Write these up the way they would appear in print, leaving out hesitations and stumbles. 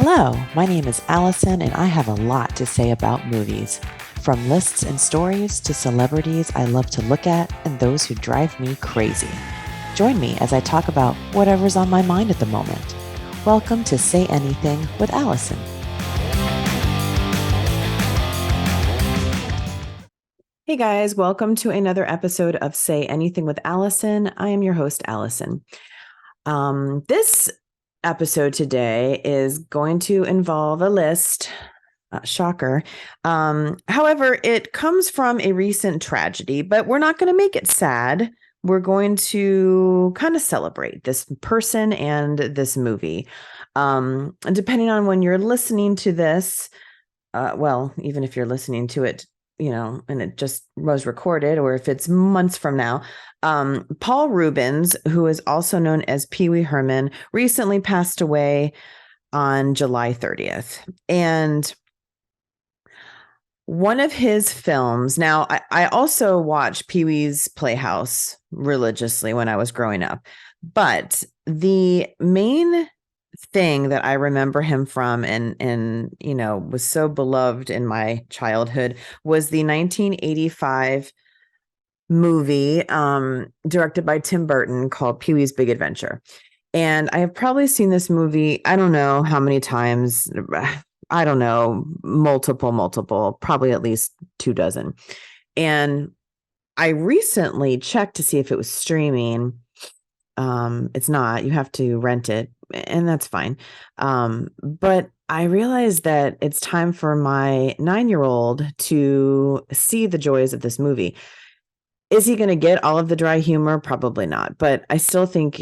Hello, my name is Alison, and I have a lot to say about movies. From lists and stories to celebrities I love to look at and those who drive me crazy. Join me as I talk about whatever's on my mind at the moment. Welcome to Say Anything with Alison. Hey guys, welcome to another episode of Say Anything with Alison. I am your host, Alison. This episode today is going to involve a list. Shocker. However, it comes from a recent tragedy, but we're not going to make it sad. We're going to kind of celebrate this person and this movie. And depending on when you're listening to this, even if you're listening to it, and it just was recorded, or if it's months from now, Paul Reubens, who is also known as Pee Wee Herman, recently passed away on July 30th. And one of his films, now I also watched Pee Wee's Playhouse religiously when I was growing up, but the main thing that I remember him from and was so beloved in my childhood was the 1985 movie directed by Tim Burton called Pee-wee's Big Adventure. And I have probably seen this movie, I don't know how many times, I don't know, multiple, probably at least 24. And I recently checked to see if it was streaming. It's not. You have to rent it, and that's fine. But I realized that it's time for my 9-year-old to see the joys of this movie. Is he going to get all of the dry humor? Probably not, but I still think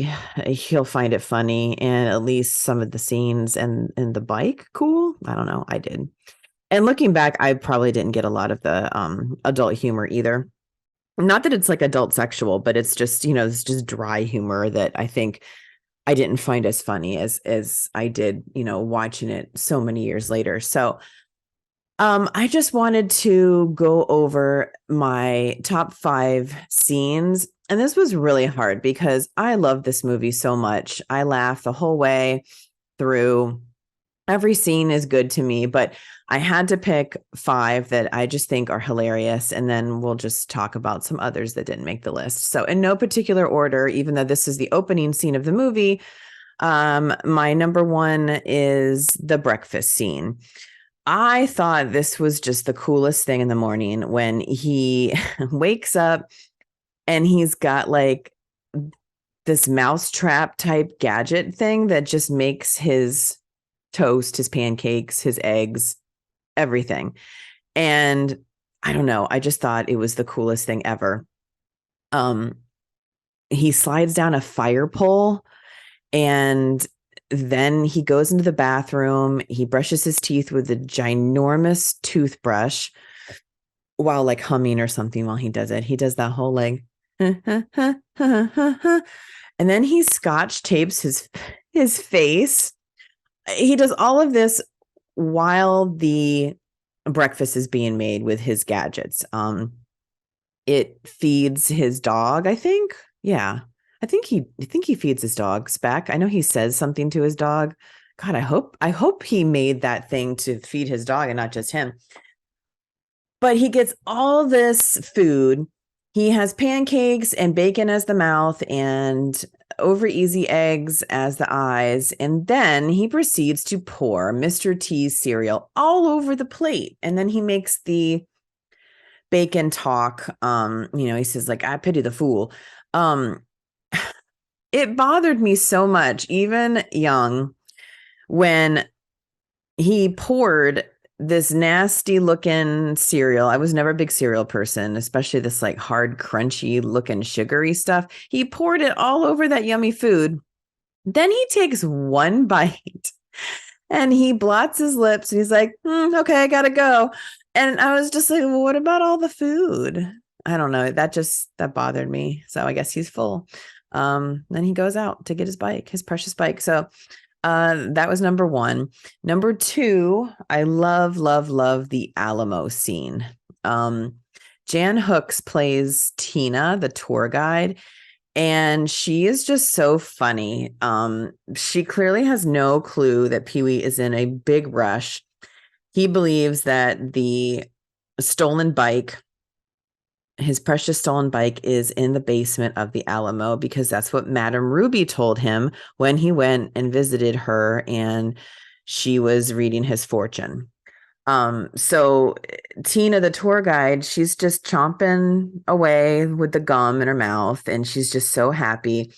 he'll find it funny, and at least some of the scenes and the bike cool. I don't know. I did. And looking back, I probably didn't get a lot of the adult humor either. Not that it's like adult sexual, but it's just, it's just dry humor that I think I didn't find as funny as I did, watching it so many years later. So I just wanted to go over my top 5 scenes. And this was really hard because I love this movie so much. I laugh the whole way through. Every scene is good to me, but I had to pick 5 that I just think are hilarious. And then we'll just talk about some others that didn't make the list. So in no particular order, even though this is the opening scene of the movie, my number 1 is the breakfast scene. I thought this was just the coolest thing in the morning when he wakes up and he's got like this mousetrap type gadget thing that just makes his toast, his pancakes, his eggs, everything. And I don't know, I just thought it was the coolest thing ever. He slides down a fire pole and then he goes into the bathroom. He brushes his teeth with a ginormous toothbrush while like humming or something while he does it. He does that whole like, and then he scotch tapes his face. He does all of this while the breakfast is being made with his gadgets. It feeds his dog, I think. Yeah. I think he feeds his dog Speck. I know he says something to his dog. God, I hope he made that thing to feed his dog and not just him. But he gets all this food. He has pancakes and bacon as the mouth and over easy eggs as the eyes. And then he proceeds to pour Mr. T's cereal all over the plate. And then he makes the bacon talk. He says like, I pity the fool. It bothered me so much, even young, when he poured this nasty looking cereal. I was never a big cereal person, especially this like hard, crunchy looking sugary stuff. He poured it all over that yummy food. Then he takes one bite and he blots his lips and he's like, okay, I gotta go. And I was just like, well, what about all the food? I don't know. That bothered me. So I guess he's full. Then he goes out to get his bike, his precious bike. So that was number 1. Number 2, I love the Alamo scene. Jan Hooks plays Tina, the tour guide. And she is just so funny. She clearly has no clue that Pee-wee is in a big rush. He believes that the stolen bike, his precious stolen bike, is in the basement of the Alamo, because that's what Madame Ruby told him when he went and visited her and she was reading his fortune. So Tina, the tour guide, she's just chomping away with the gum in her mouth, and she's just so happy.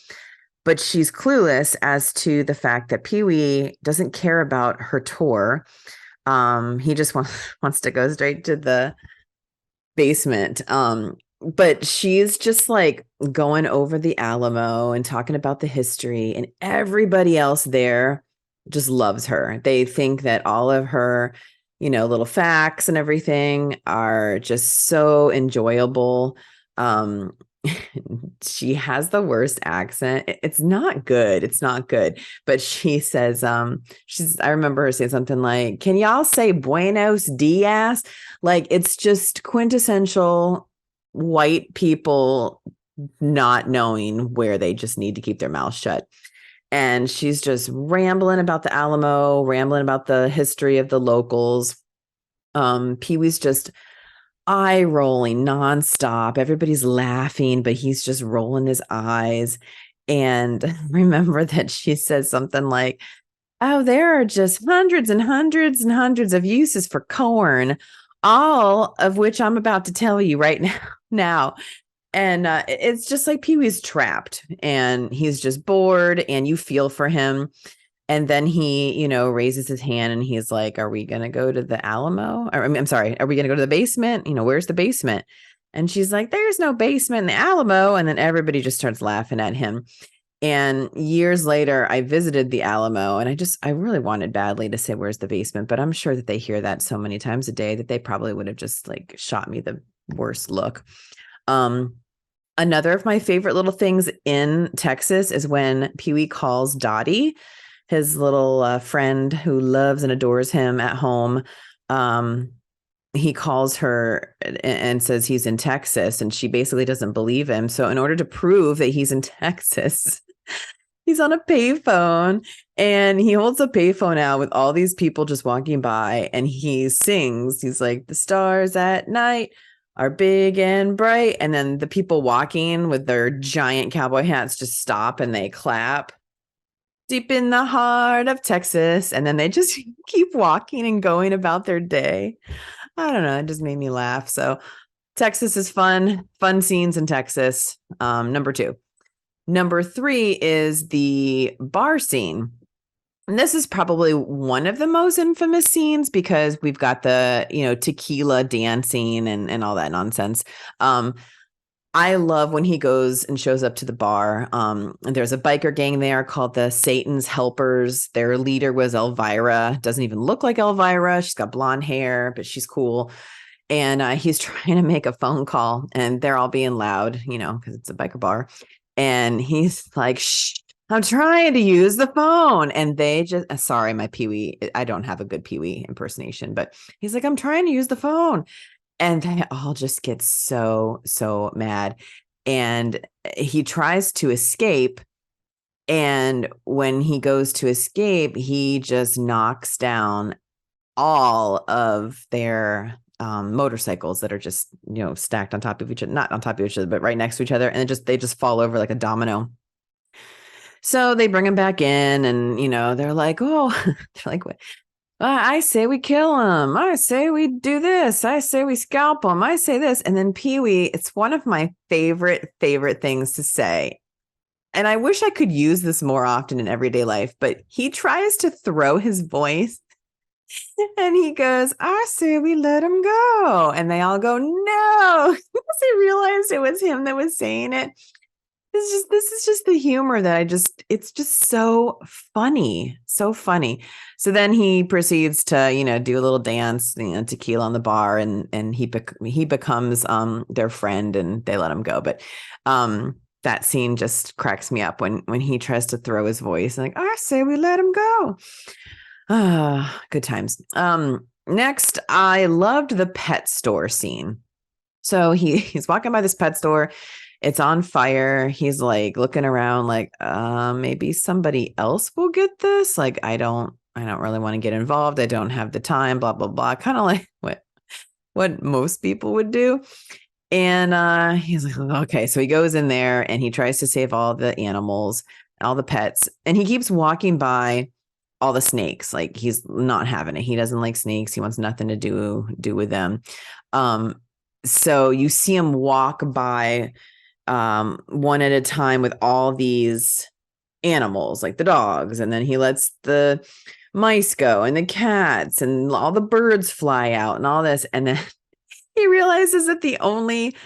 But she's clueless as to the fact that Pee-wee doesn't care about her tour. He just wants to go straight to the basement. But she's just like going over the Alamo and talking about the history, and everybody else there just loves her. They think that all of her, little facts and everything are just so enjoyable. Um, she has the worst accent. It's not good. It's not good. But she says, I remember her saying something like, "Can y'all say Buenos Dias?" Like, it's just quintessential white people not knowing where they just need to keep their mouth shut. And she's just rambling about the Alamo, rambling about the history of the locals. Pee-wee's just eye rolling nonstop. Everybody's laughing, but he's just rolling his eyes. And remember that she says something like, "Oh, there are just hundreds and hundreds and hundreds of uses for corn, all of which I'm about to tell you right now." And it's just like Pee-wee's trapped and he's just bored, and you feel for him. And then he, raises his hand and he's like, "Are we going to go to the Alamo? Or, I'm sorry, are we going to go to the basement? Where's the basement?" And she's like, "There's no basement in the Alamo." And then everybody just starts laughing at him. And years later, I visited the Alamo, and I really wanted badly to say, "Where's the basement?" But I'm sure that they hear that so many times a day that they probably would have just like shot me the worst look. Another of my favorite little things in Texas is when Pee-wee calls Dottie, his little friend who loves and adores him at home. He calls her and says he's in Texas, and she basically doesn't believe him. So in order to prove that he's in Texas, he's on a payphone, and he holds a payphone out with all these people just walking by, and he sings. He's like, "The stars at night are big and bright." And then the people walking with their giant cowboy hats just stop and they clap. "Deep in the heart of Texas." And then they just keep walking and going about their day. I don't know. It just made me laugh. So Texas is fun scenes in Texas. Number 2. Number 3 is the bar scene. And this is probably one of the most infamous scenes because we've got the, tequila dancing and all that nonsense. I love when he goes and shows up to the bar. There's a biker gang there called the Satan's Helpers. Their leader was Elvira. Doesn't even look like Elvira. She's got blonde hair, but she's cool. And he's trying to make a phone call, and they're all being loud, because it's a biker bar. And he's like, "Shh, I'm trying to use the phone." And they just, sorry, my Pee-wee, I don't have a good Pee-wee impersonation, but he's like, "I'm trying to use the phone." And they all just get so, so mad. And he tries to escape. And when he goes to escape, he just knocks down all of their motorcycles that are just, stacked on top of each other, not on top of each other, but right next to each other. And they just fall over like a domino. So they bring him back in, and, they're like, "Oh," they're like, "What? I say we kill him. I say we do this. I say we scalp him. I say this." And then Pee-wee, it's one of my favorite things to say. And I wish I could use this more often in everyday life, but he tries to throw his voice and he goes, "I say we let him go." And they all go, "No," because they realized it was him that was saying it. This is just the humor that it's just so funny. So funny. So then he proceeds to, do a little dance, tequila on the bar, and he becomes their friend, and they let him go. But that scene just cracks me up when he tries to throw his voice, like, "I say we let him go." Ah, good times. Next, I loved the pet store scene. So he's walking by this pet store. It's on fire. He's like looking around like, maybe somebody else will get this. Like, I don't really want to get involved. I don't have the time, blah, blah, blah. Kind of like what most people would do. And he's like, okay. So he goes in there and he tries to save all the animals, all the pets. And he keeps walking by all the snakes. Like, he's not having it. He doesn't like snakes. He wants nothing to do with them. So you see him walk by one at a time with all these animals, like the dogs. And then he lets the mice go and the cats and all the birds fly out and all this. And then he realizes that the only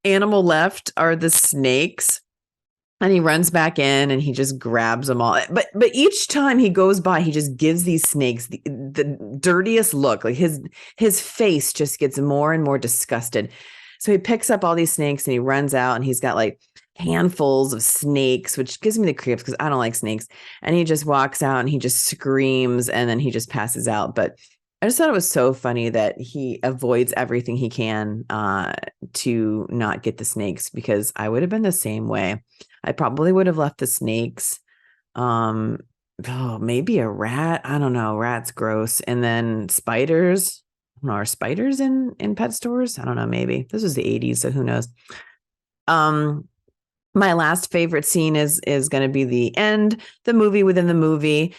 animal left are the snakes. And he runs back in and he just grabs them all. But each time he goes by, he just gives these snakes the dirtiest look. Like his face just gets more and more disgusted. So he picks up all these snakes and he runs out and he's got like handfuls of snakes, which gives me the creeps because I don't like snakes. And he just walks out and he just screams and then he just passes out. But I just thought it was so funny that he avoids everything he can to not get the snakes, because I would have been the same way. I probably would have left the snakes. Maybe a rat. I don't know. Rat's gross. And then spiders. Are spiders in pet stores? I don't know. Maybe this was the 80s, so who knows? My last favorite scene is going to be the end, the movie within the movie.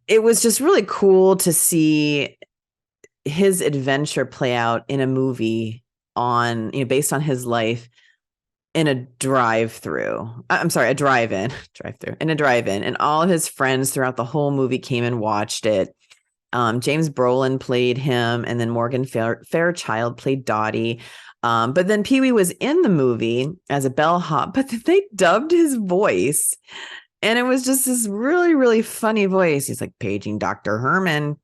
It was just really cool to see his adventure play out in a movie based on his life in a drive-through. I'm sorry, a drive-in, and all of his friends throughout the whole movie came and watched it. James Brolin played him, and then Morgan Fairchild played Dottie. But then Pee-wee was in the movie as a bellhop, but then they dubbed his voice. And it was just this really, really funny voice. He's like, paging Dr. Herman.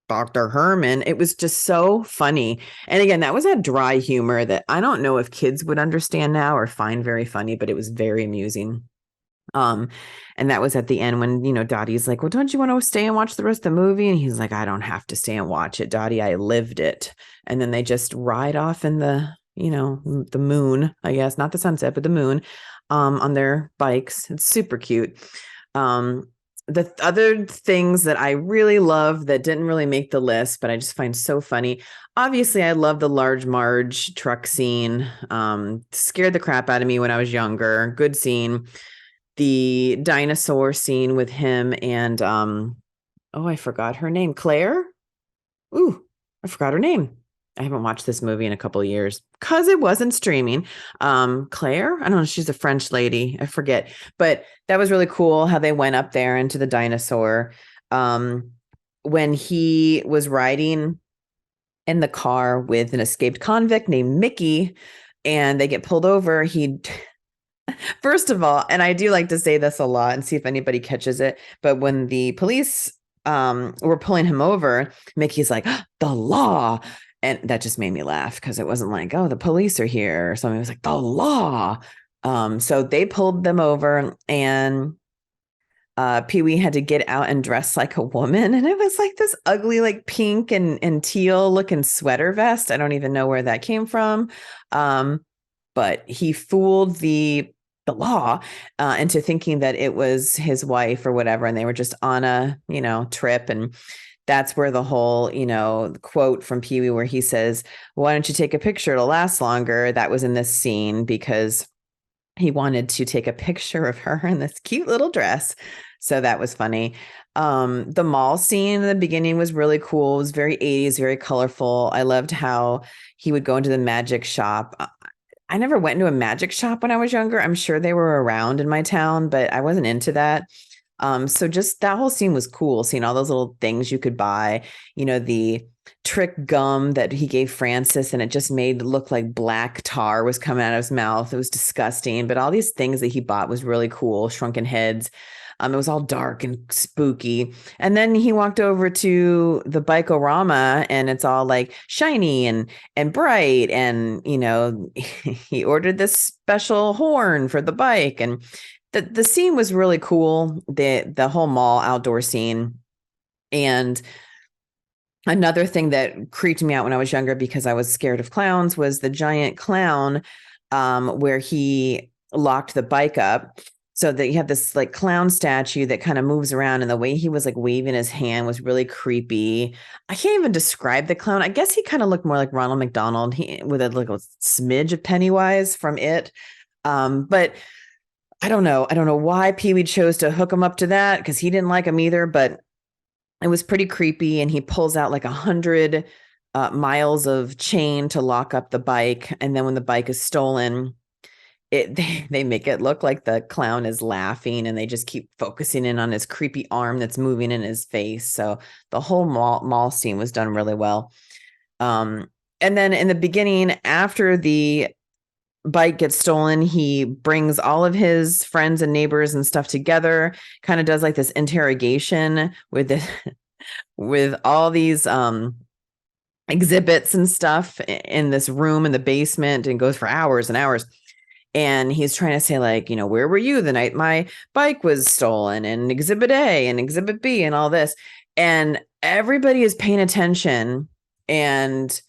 Dr. Herman. It was just so funny. And again, that was that dry humor that I don't know if kids would understand now or find very funny, but it was very amusing. And that was at the end when, Dottie's like, well, don't you want to stay and watch the rest of the movie? And he's like, I don't have to stay and watch it, Dottie. I lived it. And then they just ride off in the moon, I guess, not the sunset, but the moon, on their bikes. It's super cute. The other things that I really love that didn't really make the list, but I just find so funny. Obviously, I love the Large Marge truck scene. Scared the crap out of me when I was younger. Good scene. The dinosaur scene with him and, I forgot her name. Claire? Ooh, I forgot her name. I haven't watched this movie in a couple of years because it wasn't streaming. Claire, I don't know. She's a French lady. I forget, but that was really cool how they went up there into the dinosaur. When he was riding in the car with an escaped convict named Mickey and they get pulled over, first of all, and I do like to say this a lot and see if anybody catches it, but when the police were pulling him over, Mickey's like, the law. And that just made me laugh because it wasn't like, oh, the police are here or something. It was like, the law. So they pulled them over and Pee-wee had to get out and dress like a woman. And it was like this ugly, like pink and teal looking sweater vest. I don't even know where that came from. But he fooled the law into thinking that it was his wife or whatever. And they were just on a, trip. And that's where the whole, quote from Pee-wee where he says, why don't you take a picture? It'll last longer. That was in this scene because he wanted to take a picture of her in this cute little dress. So that was funny. The mall scene in the beginning was really cool. It was very 80s, very colorful. I loved how he would go into the magic shop. I never went into a magic shop when I was younger. I'm sure they were around in my town, but I wasn't into that. So just that whole scene was cool, seeing all those little things you could buy, the trick gum that he gave Francis, and it just made it look like black tar was coming out of his mouth. It was disgusting, but all these things that he bought was really cool. Shrunken heads. It was all dark and spooky. And then he walked over to the Bike-O-Rama and it's all like shiny and bright. And, he ordered this special horn for the bike. And the scene was really cool. The whole mall outdoor scene. And another thing that creeped me out when I was younger because I was scared of clowns was the giant clown where he locked the bike up. So that you have this like clown statue that kind of moves around, and the way he was like waving his hand was really creepy. I can't even describe the clown. I guess he kind of looked more like Ronald McDonald, with a smidge of Pennywise from It. But I don't know. I don't know why Pee-wee chose to hook him up to that, because he didn't like him either, but it was pretty creepy. And he pulls out like 100 miles of chain to lock up the bike. And then when the bike is stolen, they make it look like the clown is laughing, and they just keep focusing in on his creepy arm that's moving in his face. So the whole mall scene was done really well. And then in the beginning, after the bike gets stolen, he brings all of his friends and neighbors and stuff together, kind of does like this interrogation with all these exhibits and stuff in this room in the basement, and goes for hours and hours. And he's trying to say, like, where were you the night my bike was stolen, and exhibit A and exhibit B and all this. And everybody is paying attention and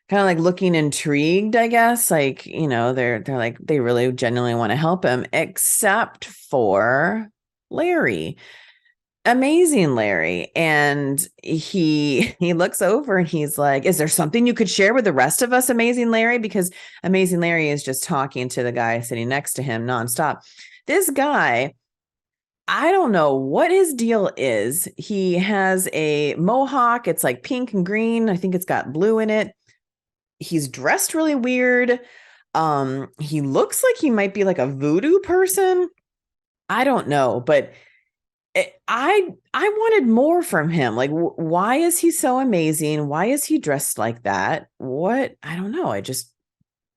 kind of like looking intrigued, I guess. Like, they're like, they really genuinely want to help him, except for Larry. Amazing Larry. And he looks over and he's like, is there something you could share with the rest of us, Amazing Larry? Because Amazing Larry is just talking to the guy sitting next to him nonstop. This guy, I don't know what his deal is. He has a mohawk. It's like pink and green. I think it's got blue in it. He's dressed really weird. He looks like he might be like a voodoo person. I don't know, but I wanted more from him. Like, why is he so amazing? Why is he dressed like that? What? I don't know.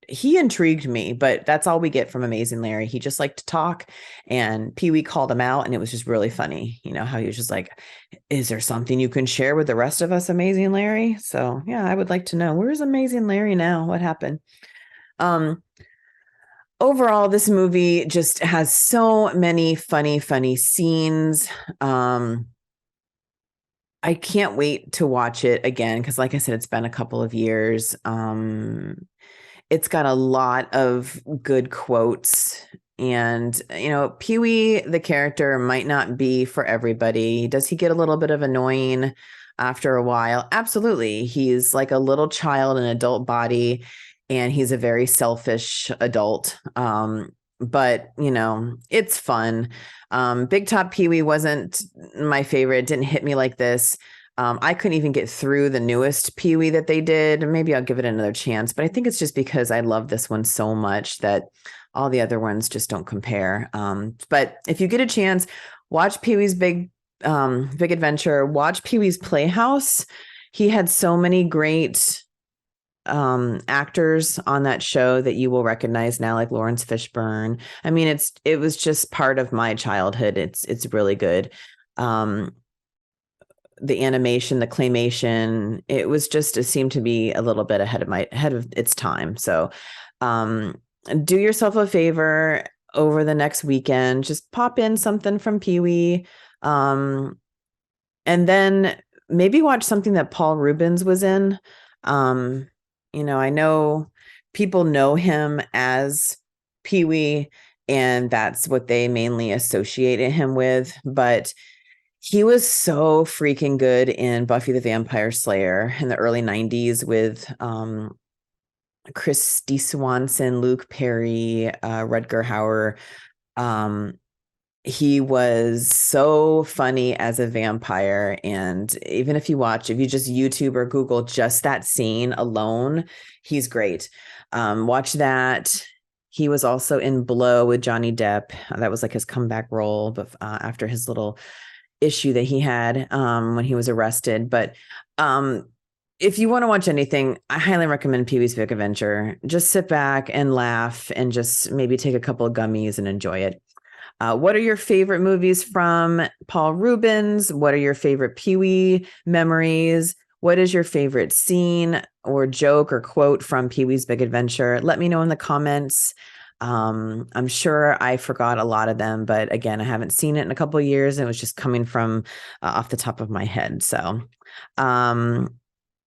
He intrigued me, but that's all we get from Amazing Larry. He just liked to talk, and Pee-wee called him out, and it was just really funny. How he was just like, is there something you can share with the rest of us, Amazing Larry? So yeah, I would like to know, where's Amazing Larry now? What happened? Overall, this movie just has so many funny scenes. I can't wait to watch it again, because like I said, it's been a couple of years. It's got a lot of good quotes, and Pee-wee, the character, might not be for everybody. Does he get a little bit of annoying after a while? Absolutely. He's like a little child in an adult body, and he's a very selfish adult. But it's fun. Big Top Pee-wee wasn't my favorite. It didn't hit me like this. I couldn't even get through the newest Pee-wee that they did. Maybe I'll give it another chance, but I think it's just because I love this one so much that all the other ones just don't compare. But if you get a chance, watch Pee-wee's Big Adventure, watch Pee-wee's Playhouse. He had so many great actors on that show that you will recognize now, like Lawrence Fishburne. I mean, it was just part of my childhood. It's really good. The animation, the claymation, it seemed to be a little bit ahead of its time. So do yourself a favor over the next weekend, just pop in something from Pee-wee, and then maybe watch something that Paul Reubens was in. I know people know him as Pee-wee, and that's what they mainly associated him with, but he was so freaking good in Buffy the Vampire Slayer in the early 90s with Christy Swanson, Luke Perry, Rutger Hauer. He was so funny as a vampire. And even if you just YouTube or Google just that scene alone, he's great. Watch that. He was also in Blow with Johnny Depp. That was like his comeback role, but after his little issue that he had when he was arrested. But if you want to watch anything, I highly recommend Pee-wee's Big Adventure. Just sit back and laugh, and just maybe take a couple of gummies and enjoy it. What are your favorite movies from Paul Reubens? What are your favorite Pee-wee memories? What is your favorite scene or joke or quote from Pee-wee's Big Adventure? Let me know in the comments. I'm sure I forgot a lot of them, but again, I haven't seen it in a couple of years, and it was just coming from off the top of my head. So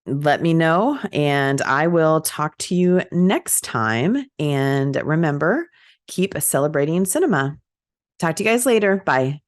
let me know, and I will talk to you next time. And remember, keep celebrating cinema. Talk to you guys later. Bye.